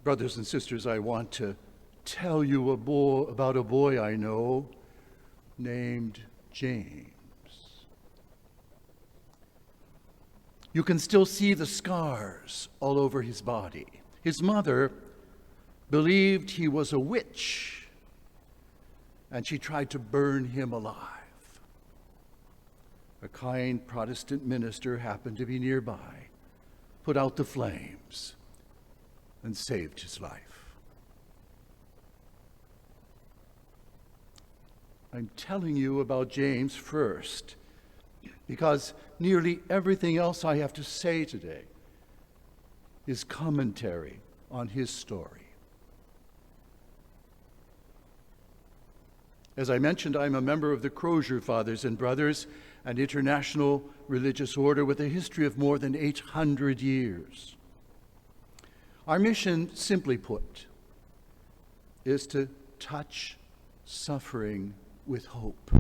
Brothers and sisters, I want to tell you about a boy I know named James. You can still see the scars all over his body. His mother believed he was a witch, and she tried to burn him alive. A kind Protestant minister happened to be nearby, put out the flames, and saved his life. I'm telling you about James first because nearly everything else I have to say today is commentary on his story. As I mentioned, I'm a member of the Crozier Fathers and Brothers, an international religious order with a history of more than 800 years. Our mission, simply put, is to touch suffering with hope.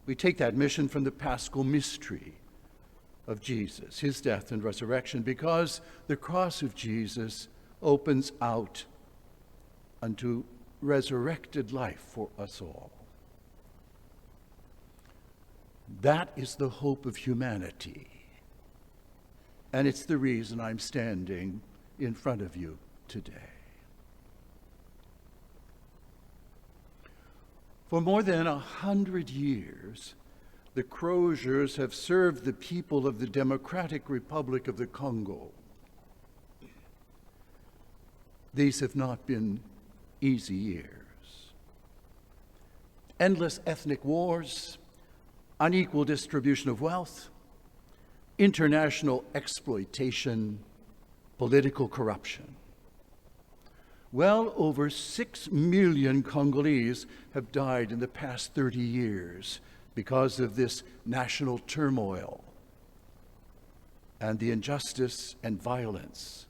We take that mission from the Paschal mystery of Jesus, his death and resurrection, because the cross of Jesus opens out unto resurrected life for us all. That is the hope of humanity, and it's the reason I'm standing in front of you today. For more than 100 years, the Croziers have served the people of the Democratic Republic of the Congo. These have not been easy years. Endless ethnic wars, unequal distribution of wealth, international exploitation, political corruption. Well over 6 million Congolese have died in the past 30 years because of this national turmoil, and the injustice and violence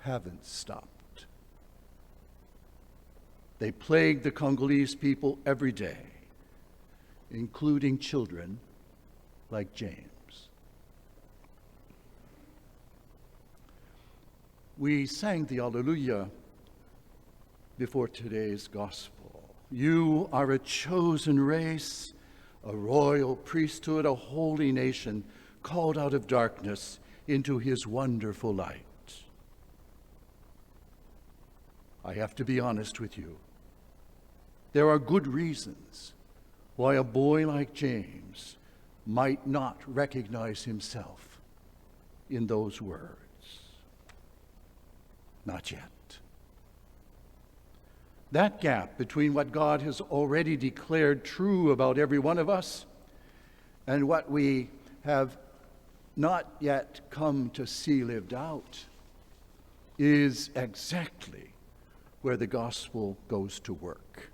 haven't stopped. They plague the Congolese people every day, including children like James. We sang the Alleluia before today's gospel. You are a chosen race, a royal priesthood, a holy nation, called out of darkness into his wonderful light. I have to be honest with you. There are good reasons why a boy like James might not recognize himself in those words. Not yet. That gap between what God has already declared true about every one of us and what we have not yet come to see lived out is exactly where the gospel goes to work.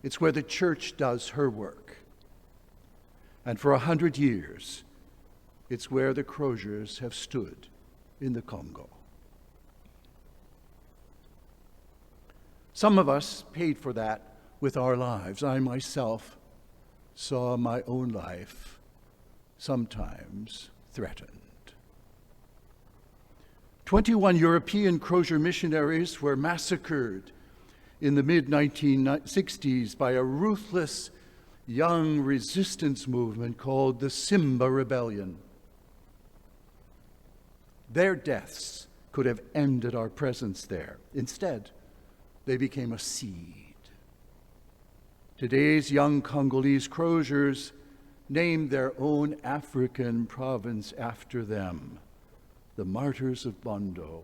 It's where the church does her work. And for 100 years, it's where the Croziers have stood in the Congo. Some of us paid for that with our lives. I myself saw my own life sometimes threatened. 21 European Crozier missionaries were massacred in the mid-1960s by a ruthless young resistance movement called the Simba Rebellion. Their deaths could have ended our presence there. Instead, they became a seed. Today's young Congolese Croziers named their own African province after them, the Martyrs of Bondo,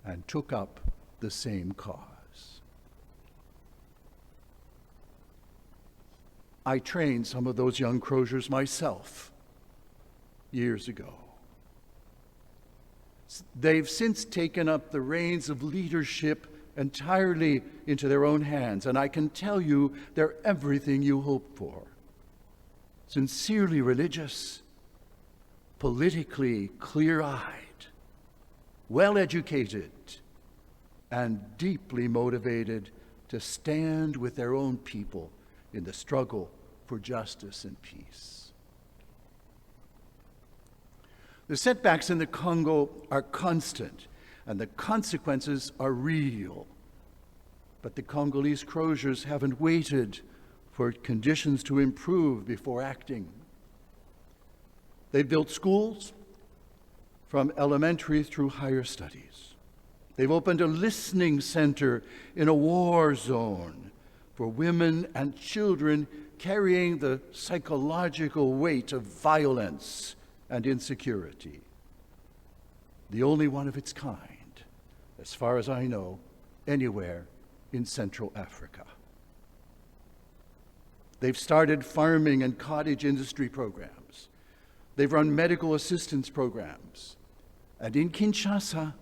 and took up the same cause. I trained some of those young Croziers myself years ago. They've since taken up the reins of leadership entirely into their own hands, and I can tell you they're everything you hoped for. Sincerely religious, politically clear-eyed, well-educated, and deeply motivated to stand with their own people in the struggle for justice and peace. The setbacks in the Congo are constant, and the consequences are real. But the Congolese croziers haven't waited for conditions to improve before acting. They've built schools from elementary through higher studies. They've opened a listening center in a war zone for women and children carrying the psychological weight of violence and insecurity. The only one of its kind, as far as I know, anywhere in Central Africa. They've started farming and cottage industry programs. They've run medical assistance programs. And in Kinshasa,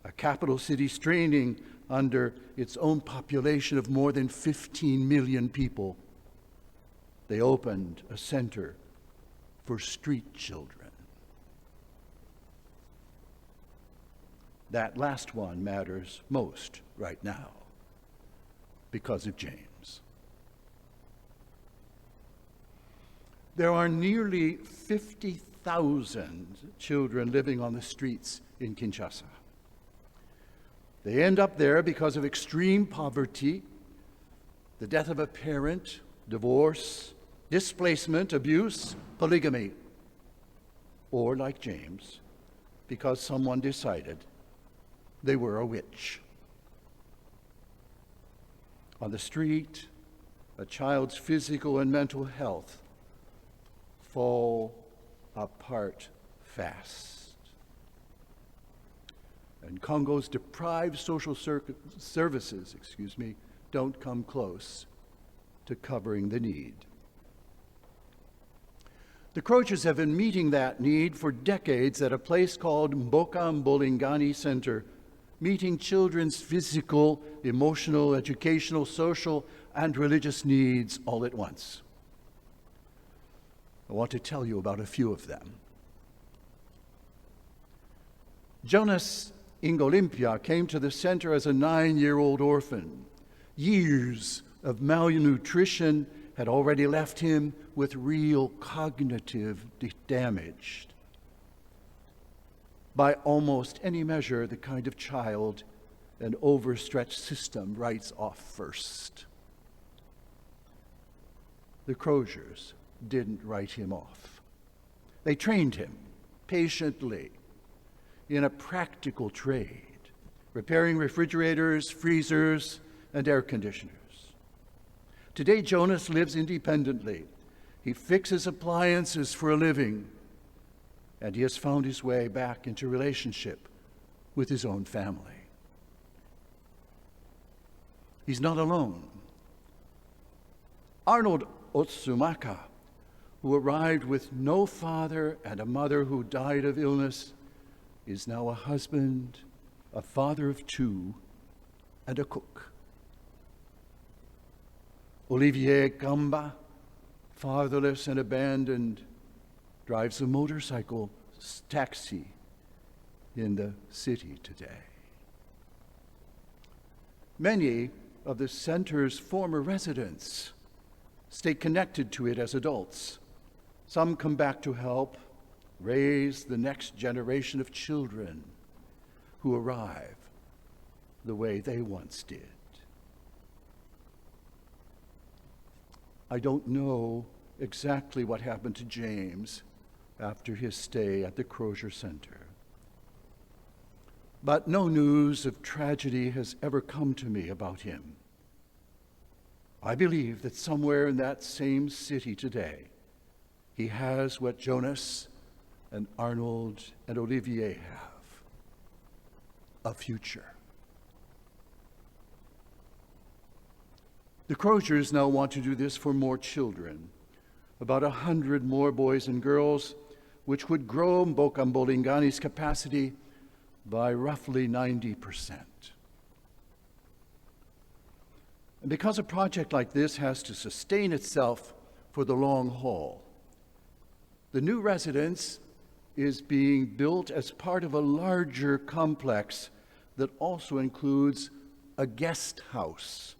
a capital city straining under its own population of more than 15 million people, they opened a center for street children. That last one matters most right now because of James. There are nearly 50,000 children living on the streets in Kinshasa. They end up there because of extreme poverty, the death of a parent, divorce, displacement, abuse, polygamy, or, like James, because someone decided they were a witch. On the street, a child's physical and mental health fall apart fast. And Congo's deprived social services, don't come close to covering the need. The Croziers have been meeting that need for decades at a place called Mboka Mbolingani Center, meeting children's physical, emotional, educational, social, and religious needs all at once. I want to tell you about a few of them. Jonas Ingolimpia came to the center as a 9-year-old orphan. Years of malnutrition had already left him with real cognitive damage. By almost any measure, the kind of child an overstretched system writes off first. The Croziers didn't write him off. They trained him patiently in a practical trade, repairing refrigerators, freezers, and air conditioners. Today, Jonas lives independently. He fixes appliances for a living, and he has found his way back into relationship with his own family. He's not alone. Arnold Otsumaka, who arrived with no father and a mother who died of illness, is now a husband, a father of 2, and a cook. Olivier Gamba, fatherless and abandoned, drives a motorcycle taxi in the city today. Many of the center's former residents stay connected to it as adults. Some come back to help raise the next generation of children who arrive the way they once did. I don't know exactly what happened to James after his stay at the Crozier Center. But no news of tragedy has ever come to me about him. I believe that somewhere in that same city today, he has what Jonas and Arnold and Olivier have: a future. The Croziers now want to do this for more children, about 100 more boys and girls, which would grow Mboka Mbolingani's capacity by roughly 90%. And because a project like this has to sustain itself for the long haul, the new residence is being built as part of a larger complex that also includes a guest house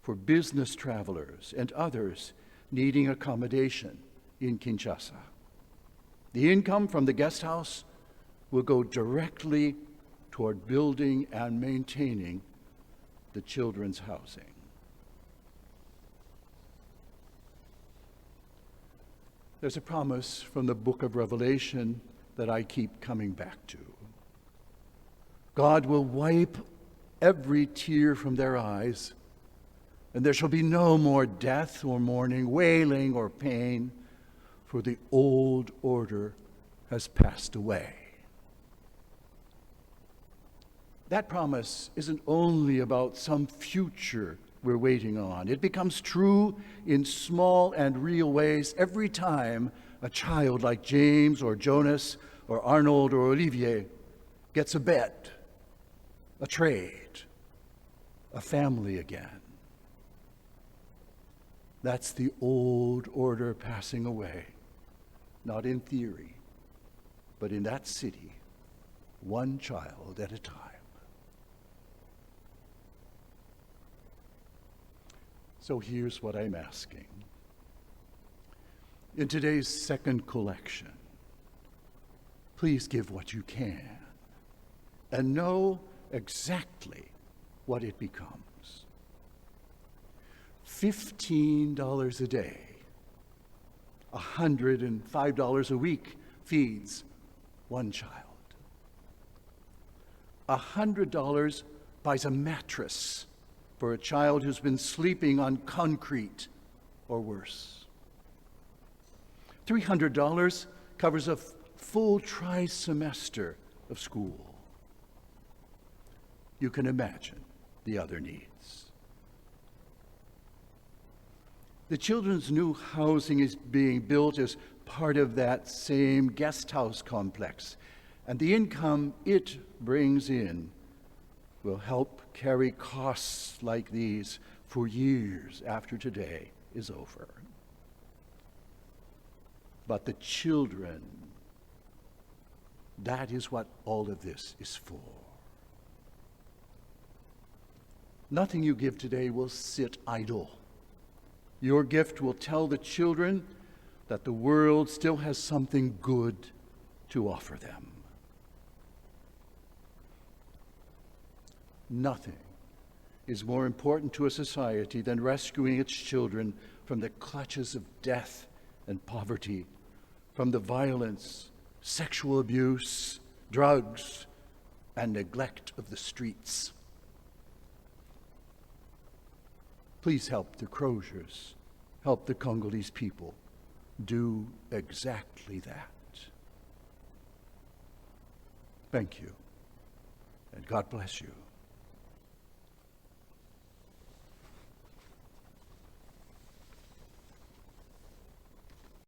for business travelers and others needing accommodation in Kinshasa. The income from the guest house will go directly toward building and maintaining the children's housing. There's a promise from the book of Revelation that I keep coming back to. God will wipe every tear from their eyes, and there shall be no more death or mourning, wailing or pain, for the old order has passed away. That promise isn't only about some future we're waiting on. It becomes true in small and real ways every time a child like James or Jonas or Arnold or Olivier gets a bed, a trade, a family again. That's the old order passing away, not in theory, but in that city, one child at a time. So here's what I'm asking. In today's second collection, please give what you can and know exactly what it becomes. $15 a day, $105 a week feeds one child. $100 buys a mattress for a child who's been sleeping on concrete or worse. $300 covers a full tri-semester of school. You can imagine the other needs. The children's new housing is being built as part of that same guest house complex, and the income it brings in will help carry costs like these for years after today is over. But the children, that is what all of this is for. Nothing you give today will sit idle. Your gift will tell the children that the world still has something good to offer them. Nothing is more important to a society than rescuing its children from the clutches of death and poverty, from the violence, sexual abuse, drugs, and neglect of the streets. Please help the Croziers, help the Congolese people do exactly that. Thank you, and God bless you.